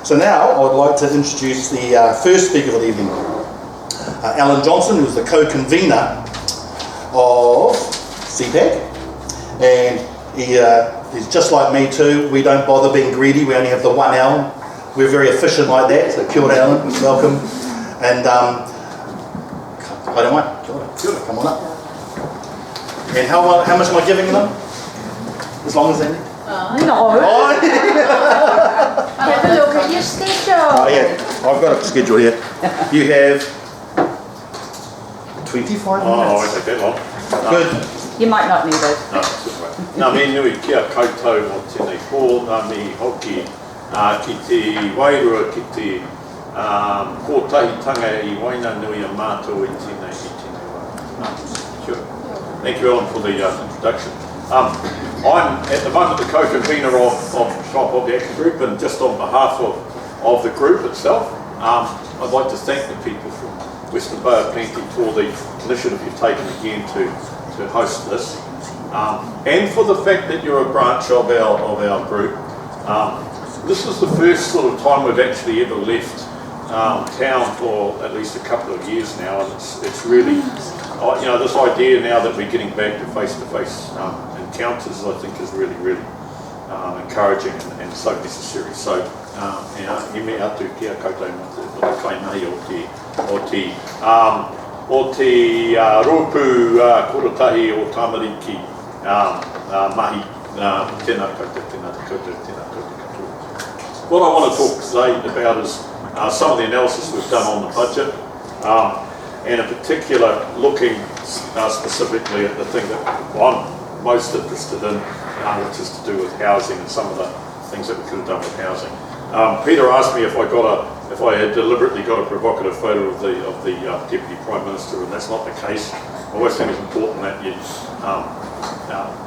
So now I would like to introduce the first speaker of the evening, Alan Johnson, who's the co-convener of CPAC, and he's just like me too. We don't bother being greedy. We only have the one Alan. We're very efficient like that. So kia ora, Alan, welcome. And I don't mind. Kia ora, come on up. And how much am I giving them? As long as they need. No. Have a look at your schedule. Oh yeah, I've got a schedule here. You have 25 minutes. Oh, I won't take that long. Good. You might not need it. No, it's good way. Nā me nui kia koutou mo tēnei pō, nā me hoki ki te wairua ki te kōtahitanga I waina nui a mātou I tēnei wā. Sure. Thank you, Ellen, for the introduction. I'm at the moment the co-convener of Shop of the Action Group, and just on behalf of the group itself, I'd like to thank the people from Western Bay of Plenty for the initiative you've taken again to host this, and for the fact that you're a branch of our group. This is the first sort of time we've actually ever left town for at least a couple of years now, and it's really, you know, this idea now that we're getting back to face-to-face encounters, I think, is really, really encouraging and so necessary. So, you know, he me atu kia koutou mo te kainai o te rōpū korotahi o Tamariki mahi tēnā koutou, tēnā koutou, tēnā koutou katoa. What I want to talk today about is some of the analysis we've done on the budget, and in particular looking specifically at the thing that I'm most interested in, which is to do with housing and some of the things that we could have done with housing. Peter asked me if I had deliberately got a provocative photo of the Deputy Prime Minister, and that's not the case. I always think it's important that you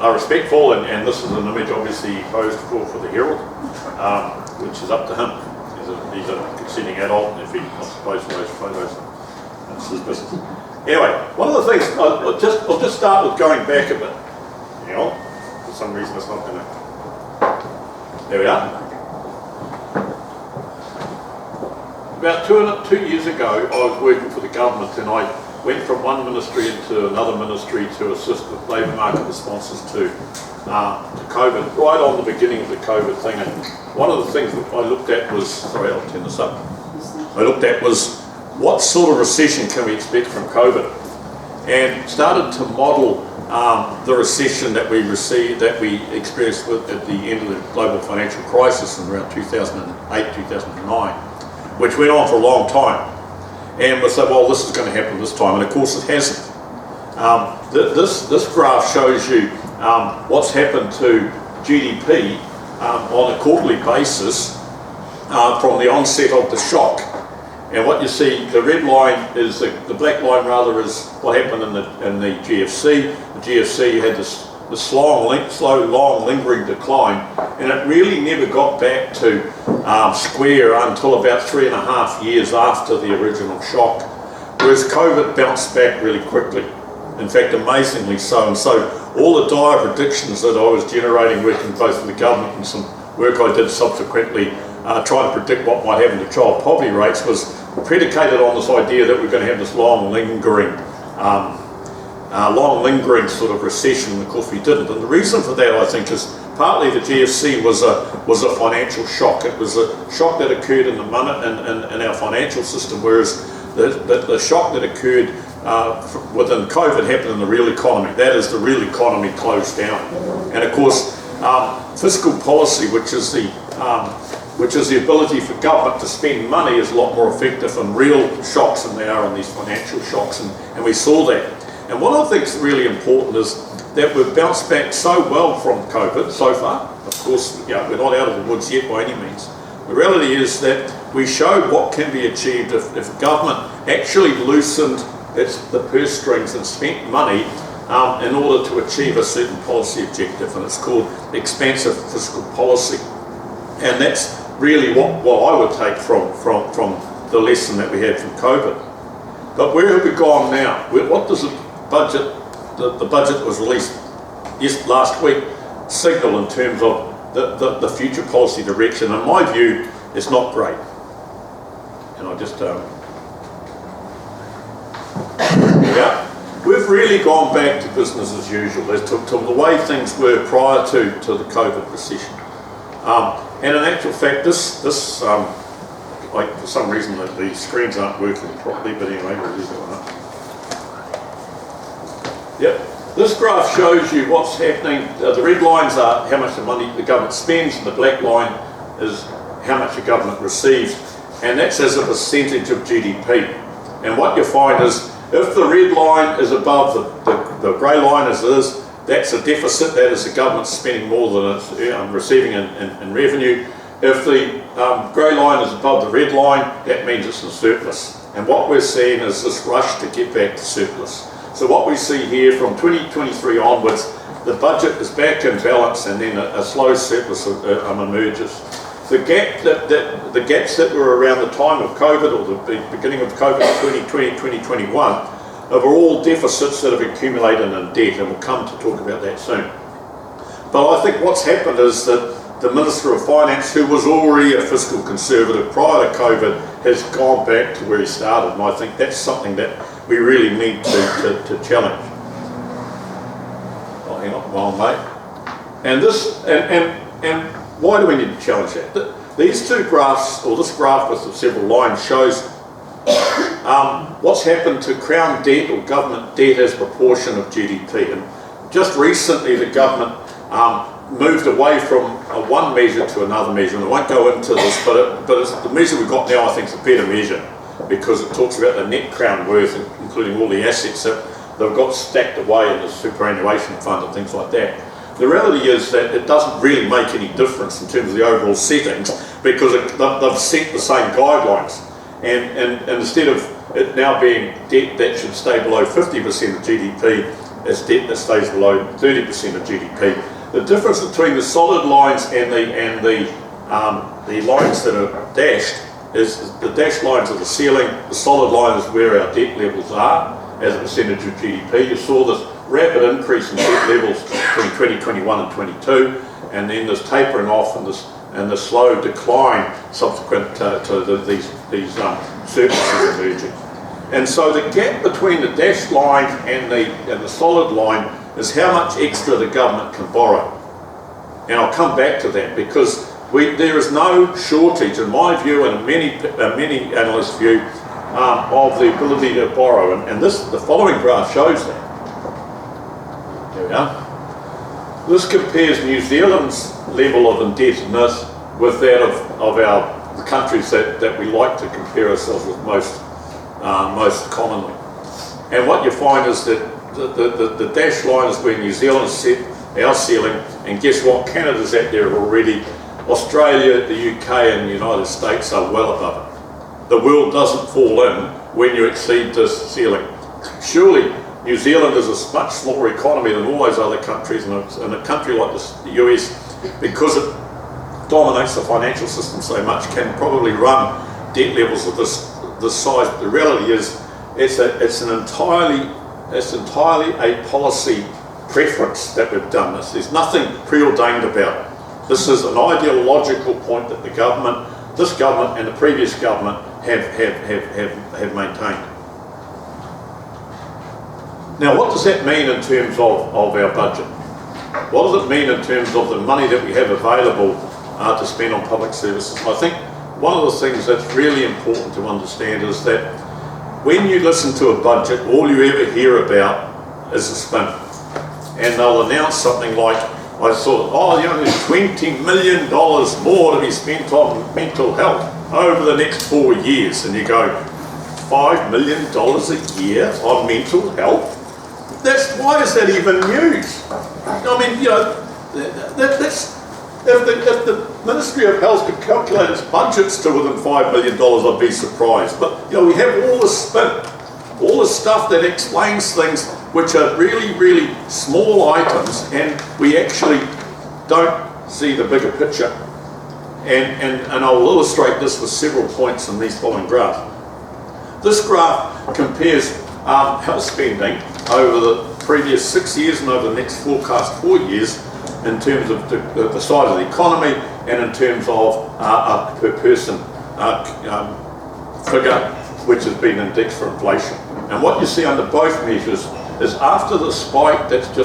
are respectful, and this is an image obviously he posed for the Herald, which is up to him. He's a consenting adult, and if he wants to pose for those photos, that's his business. Anyway, one of the things, I'll just start with going back a bit. Hang on, for some reason it's not going to... There we are. About two years ago, I was working for the government, and I went from one ministry into another ministry to assist with labour market responses to COVID, right on the beginning of the COVID thing. And one of the things that I looked at was, sorry, I'll turn this up. I looked at was, what sort of recession can we expect from COVID? And started to model the recession that we experienced at the end of the global financial crisis in around 2008, 2009, which went on for a long time. And we said, well, this is going to happen this time, and of course it hasn't. This graph shows you what's happened to GDP on a quarterly basis from the onset of the shock. And what you see, the red line is the black line rather is what happened in the GFC. The GFC had this slow, long, lingering decline, and it really never got back to square until about 3.5 years after the original shock. Whereas COVID bounced back really quickly. In fact, amazingly so. And so all the dire predictions that I was generating working both with the government and some work I did subsequently trying to predict what might happen to child poverty rates was predicated on this idea that we're going to have this long lingering sort of recession, and of course we didn't. And the reason for that, I think, is partly the GFC was a financial shock. It was a shock that occurred in our financial system, whereas the shock that occurred within COVID happened in the real economy. That is, the real economy closed down. And of course, fiscal policy, which is the ability for government to spend money, is a lot more effective in real shocks than they are in these financial shocks, and we saw that. And one of the things that's really important is that we've bounced back so well from COVID so far. Of course, you know, we're not out of the woods yet by any means. The reality is that we showed what can be achieved if government actually loosened the purse strings and spent money in order to achieve a certain policy objective, and it's called expansive fiscal policy. And that's really what I would take from the lesson that we had from COVID. But where have we gone now? What does the budget that was released last week signal in terms of the future policy direction? In my view, it's not great. And I just, yeah, we've really gone back to business as usual, as to the way things were prior to the COVID recession. And in actual fact, this like for some reason the screens aren't working properly, but anyway, we'll leave that one up. Yep. This graph shows you what's happening. The red lines are how much the money the government spends, and the black line is how much the government receives, and that's as a percentage of GDP. And what you find is, if the red line is above the grey line as it is, that's a deficit. That is the government spending more than it's receiving in revenue. If the grey line is above the red line, that means it's in surplus. And what we're seeing is this rush to get back to surplus. So what we see here from 2023 onwards, the budget is back in balance, and then a slow surplus emerges. The gaps that were around the time of COVID, or the beginning of COVID 2020, 2021, are all deficits that have accumulated in debt, and we'll come to talk about that soon. But I think what's happened is that the Minister of Finance, who was already a fiscal conservative prior to COVID, has gone back to where he started, and I think that's something that we really need to challenge. Oh, hang on, well, mate. And this, and why do we need to challenge that? These two graphs, or this graph with the several lines, shows what's happened to Crown debt or government debt as proportion of GDP. And just recently, the government moved away from one measure to another measure, and I won't go into this, but the measure we've got now, I think, is a better measure, because it talks about the net Crown worth, including all the assets that they've got stacked away in the superannuation fund and things like that. The reality is that it doesn't really make any difference in terms of the overall settings, because they've set the same guidelines. And instead of it now being debt that should stay below 50% of GDP, it's debt that stays below 30% of GDP. The difference between the solid lines and the lines that are dashed is the dashed lines are the ceiling, the solid line is where our debt levels are as a percentage of GDP. You saw this rapid increase in debt levels between 2021 and 22, and then this tapering off and the slow decline subsequent to these surpluses emerging. And so the gap between the dashed line and the solid line is how much extra the government can borrow. And I'll come back to that, because there is no shortage, in my view and many analysts' view, of the ability to borrow. And the following graph shows that. There we are. This compares New Zealand's level of indebtedness with that of the countries that we like to compare ourselves with most commonly. And what you find is that the dashed line is where New Zealand set our ceiling, and guess what? Canada's at there already. Australia, the UK and the United States are well above it. The world doesn't fall in when you exceed this ceiling. Surely New Zealand is a much smaller economy than all those other countries, and a country like the US, because it dominates the financial system so much, can probably run debt levels of this size. But the reality is it's entirely a policy preference that we've done this. There's nothing preordained about it. This is an ideological point that this government and the previous government have maintained. Now, what does that mean in terms of our budget? What does it mean in terms of the money that we have available to spend on public services? I think one of the things that's really important to understand is that when you listen to a budget, all you ever hear about is the spin. And they'll announce something like, I thought, there's $20 million more to be spent on mental health over the next 4 years. And you go, $5 million a year on mental health? Why is that even news? I mean, that's, if the Ministry of Health could calculate its budgets to within $5 million, I'd be surprised. But, we have all this spin, all this stuff that explains things which are really, really small items, and we actually don't see the bigger picture. And I'll illustrate this with several points in these following graphs. This graph compares health spending over the previous 6 years and over the next forecast 4 years in terms of the size of the economy, and in terms of per person figure, which has been indexed for inflation. And what you see under both measures is after the spike that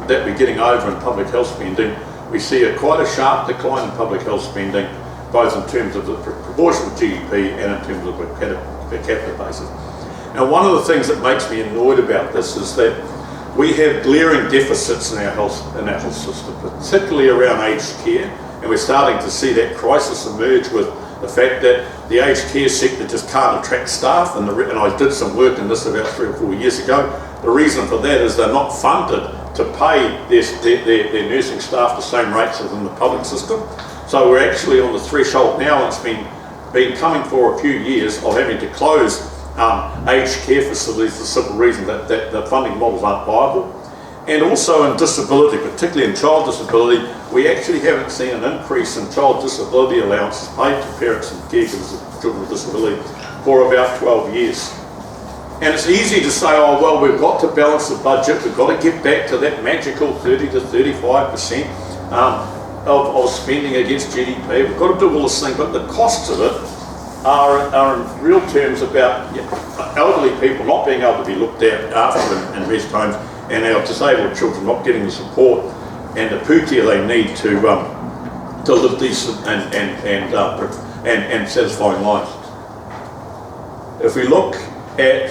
we're getting over in public health spending, we see quite a sharp decline in public health spending, both in terms of the proportion of GDP and in terms of per capita basis. Now, one of the things that makes me annoyed about this is that we have glaring deficits in our health system, particularly around aged care, and we're starting to see that crisis emerge with the fact that the aged care sector just can't attract staff, and I did some work in this about 3 or 4 years ago. The reason for that is they're not funded to pay their nursing staff the same rates as in the public system. So we're actually on the threshold now, and it's been coming for a few years, of having to close aged care facilities for the simple reason that the funding models aren't viable. And also in disability, particularly in child disability, we actually haven't seen an increase in child disability allowances paid to parents and caregivers of children with disability for about 12 years. And it's easy to say, oh, well, we've got to balance the budget, we've got to get back to that magical 30 to 35% of spending against GDP. We've got to do all this thing, but the costs of it are in real terms about elderly people not being able to be looked after in rest homes, and our disabled children not getting the support and the putia they need to live decent and satisfying lives. If we look at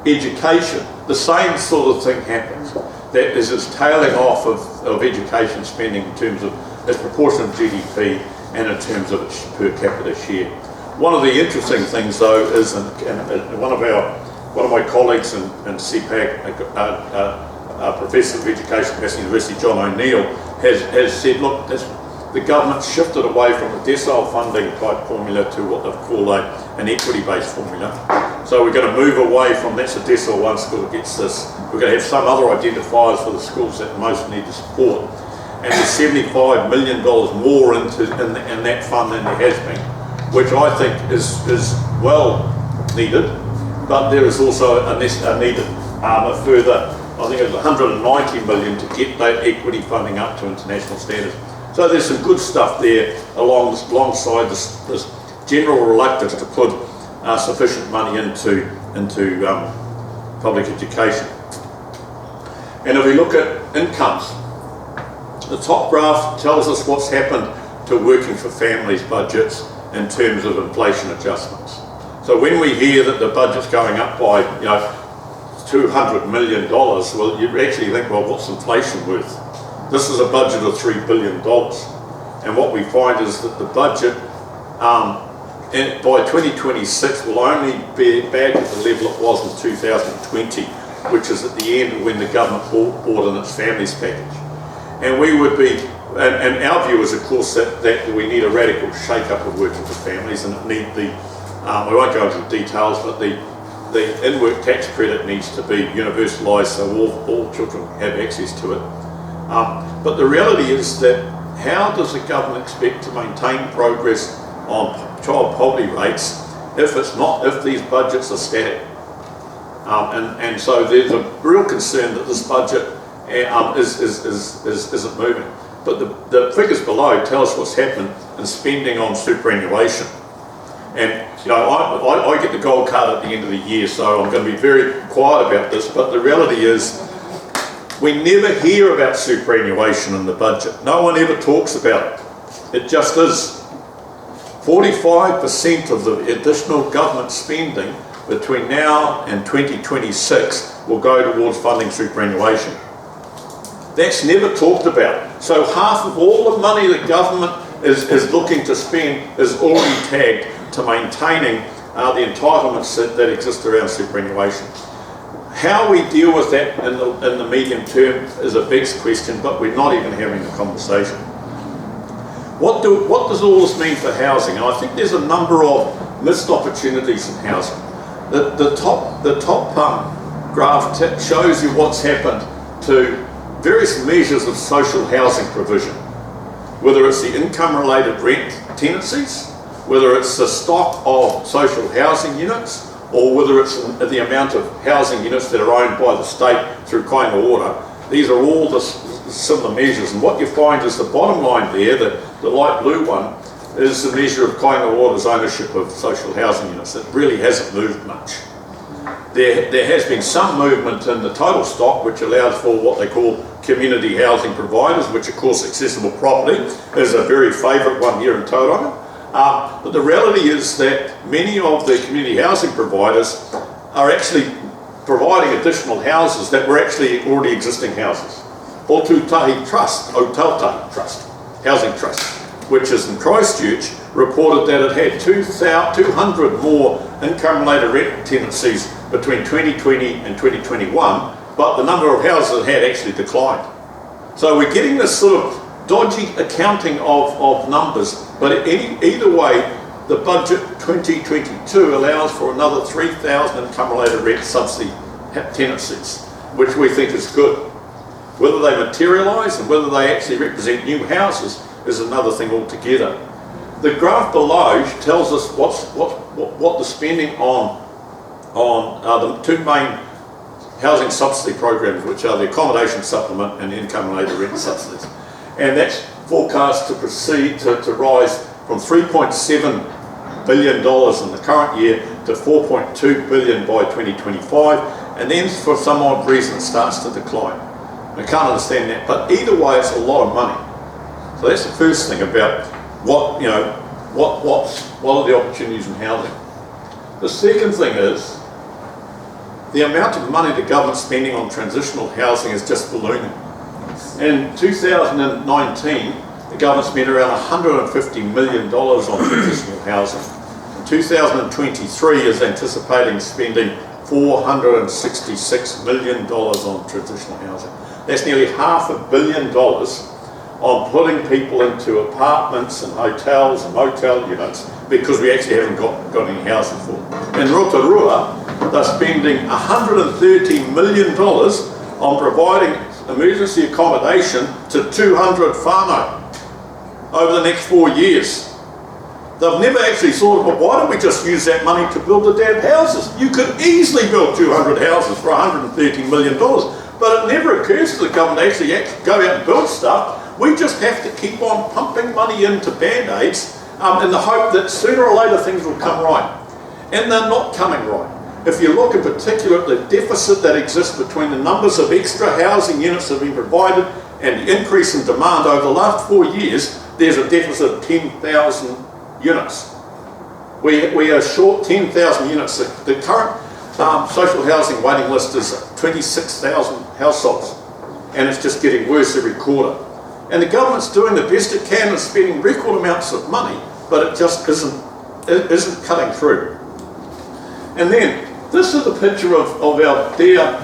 education, the same sort of thing happens. That is this tailing off of education spending in terms of its proportion of GDP and in terms of its per capita share. One of the interesting things, though, is one of my colleagues in CPAC, Professor of Education at Massey University, John O'Neill, has said, look, the government shifted away from a decile funding type formula to what they've called an equity-based formula. So we're going to move away from that's a decile one school gets this. We're going to have some other identifiers for the schools that most need the support. And there's $75 million more in that fund than there has been, which I think is well needed, but there is also a needed further, I think it's 190 million to get that equity funding up to international standards. So there's some good stuff there alongside this general reluctance to put sufficient money into public education. And if we look at incomes, the top graph tells us what's happened to working for families' budgets in terms of inflation adjustments. So when we hear that the budget's going up by $200 million, well, you actually think, well, what's inflation worth? This is a budget of $3 billion. And what we find is that the budget by 2026 will only be back at the level it was in 2020, which is at the end of when the government bought in its families package. And we would be, and our view is, of course, that we need a radical shake-up of working for families, and we won't go into the details, but the in-work tax credit needs to be universalised so all children have access to it. But the reality is that how does the government expect to maintain progress on child poverty rates if these budgets are static? And so there's a real concern that this budget isn't moving. But the figures below tell us what's happened in spending on superannuation. And I get the gold card at the end of the year, so I'm going to be very quiet about this, but the reality is we never hear about superannuation in the budget. No one ever talks about it. It just is. 45% of the additional government spending between now and 2026 will go towards funding superannuation. That's never talked about. So half of all the money the government is looking to spend is already tagged to maintaining the entitlements that exist around superannuation. How we deal with that in the medium term is a big question, but we're not even having the conversation. What does all this mean for housing? And I think there's a number of missed opportunities in housing. The top graph shows you what's happened to various measures of social housing provision, whether it's the income-related rent tenancies, whether it's the stock of social housing units, or whether it's the amount of housing units that are owned by the state through kind of order. These are all the similar measures, and what you find is the bottom line there, that the light blue one, is the measure of Kāinga Water's ownership of social housing units. It really hasn't moved much. There has been some movement in the total stock, which allows for what they call community housing providers, which of course accessible property is a very favourite one here in Tauranga. But the reality is that many of the community housing providers are actually providing additional houses that were actually already existing houses. Otutahi Trust, Otautai Trust, Housing Trust, which is in Christchurch, reported that it had 200 more income-related rent tenancies between 2020 and 2021, but the number of houses it had actually declined. So we're getting this sort of dodgy accounting of numbers, but either way, the budget 2022 allows for another 3,000 income-related rent subsidy tenancies, which we think is good. Whether they materialise and whether they actually represent new houses is another thing altogether. The graph below tells us what the spending on the two main housing subsidy programs, which are the accommodation supplement and the income-related rent subsidies. And that's forecast to proceed to rise from $3.7 billion in the current year to $4.2 billion by 2025, and then for some odd reason it starts to decline. I can't understand that, but either way it's a lot of money. So that's the first thing about what are the opportunities in housing. The second thing is the amount of money the government's spending on transitional housing is just ballooning. In 2019, the government spent around $150 million on transitional housing. In 2023 is anticipating spending $466 million on transitional housing. That's nearly $500 million on putting people into apartments and hotels and motel units because we actually haven't got any housing for them. In Rotorua, they're spending $130 million on providing emergency accommodation to 200 whānau over the next 4 years. They've never actually thought, well, why don't we just use that money to build the damn houses? You could easily build 200 houses for $130 million, but it never occurs to the government to actually go out and build stuff. We just have to keep on pumping money into Band-Aids in the hope that sooner or later things will come right. And they're not coming right. If you look in particular at the deficit that exists between the numbers of extra housing units that have been provided and the increase in demand over the last 4 years, there's a deficit of 10,000 units. We are short 10,000 units. The current social housing waiting list is 26,000 households, and it's just getting worse every quarter. And the government's doing the best it can and spending record amounts of money, but it just isn't cutting through. And then, this is a picture of our dear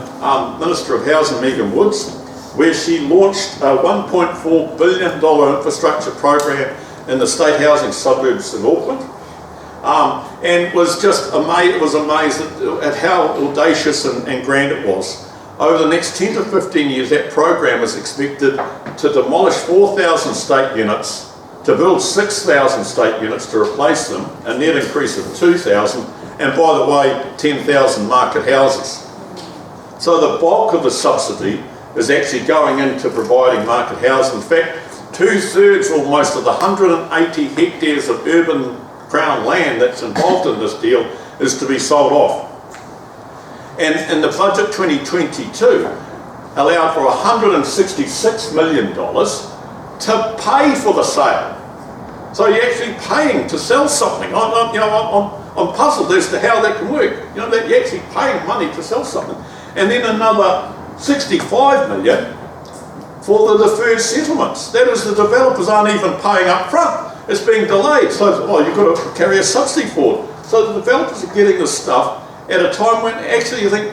Minister of Housing, Megan Woods, where she launched a $1.4 billion infrastructure program in the state housing suburbs of Auckland, and was just amazed at how audacious and grand it was. Over the next 10 to 15 years, that program is expected to demolish 4,000 state units, to build 6,000 state units to replace them, a net increase of 2,000, and by the way, 10,000 market houses. So the bulk of the subsidy is actually going into providing market housing. In fact, 2/3 almost of the 180 hectares of urban Crown land that's involved in this deal is to be sold off. And in the budget 2022 allowed for $166 million to pay for the sale. So you're actually paying to sell something. I'm puzzled as to how that can work. That you're actually paying money to sell something. And then another $65 million for the deferred settlements. That is, the developers aren't even paying up front. It's being delayed. So, you've got to carry a subsidy forward. So the developers are getting this stuff at a time when actually you think,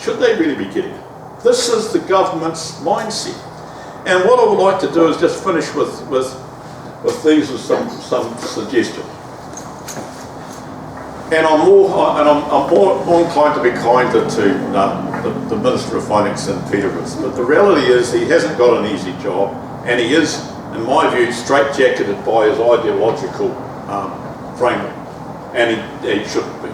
should they really be getting it? This is the government's mindset. And what I would like to do is just finish with these with some suggestions. And I'm more inclined to be kinder to the Minister of Finance than Peter is. But the reality is he hasn't got an easy job, and he is, in my view, straitjacketed by his ideological framework, and he shouldn't be.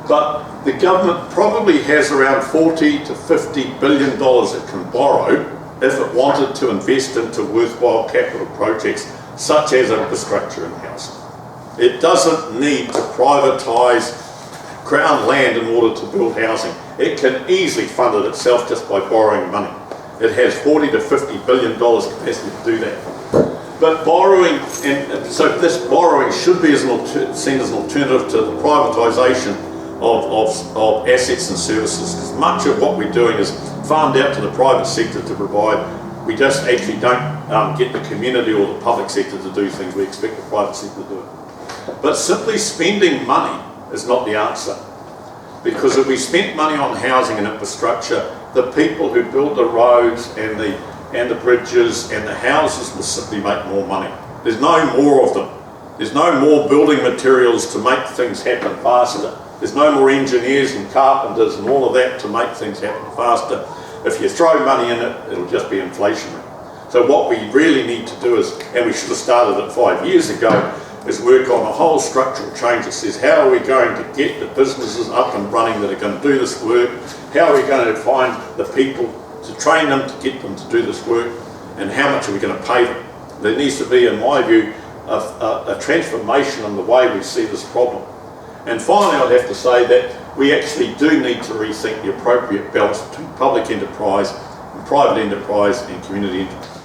But the government probably has around $40 to $50 billion it can borrow if it wanted to invest into worthwhile capital projects such as infrastructure and housing. It doesn't need to privatise Crown land in order to build housing. It can easily fund it itself just by borrowing money. It has $40 to $50 billion capacity to do that. But borrowing, and so this borrowing should be seen as an alternative to the privatisation of assets and services, because much of what we're doing is farmed out to the private sector to provide. We just actually don't get the community or the public sector to do things. We expect the private sector to do it. But simply spending money is not the answer, because if we spent money on housing and infrastructure, the people who build the roads and the bridges and the houses will simply make more money. There's no more of them. There's no more building materials to make things happen faster. There's no more engineers and carpenters and all of that to make things happen faster. If you throw money in it, it'll just be inflationary. So what we really need to do is, and we should have started it 5 years ago, is work on a whole structural change that says, how are we going to get the businesses up and running that are going to do this work? How are we going to find the people to train them, to get them to do this work? And how much are we going to pay them? There needs to be, in my view, a transformation in the way we see this problem. And finally, I'd have to say that we actually do need to rethink the appropriate balance between public enterprise and private enterprise and community enterprise.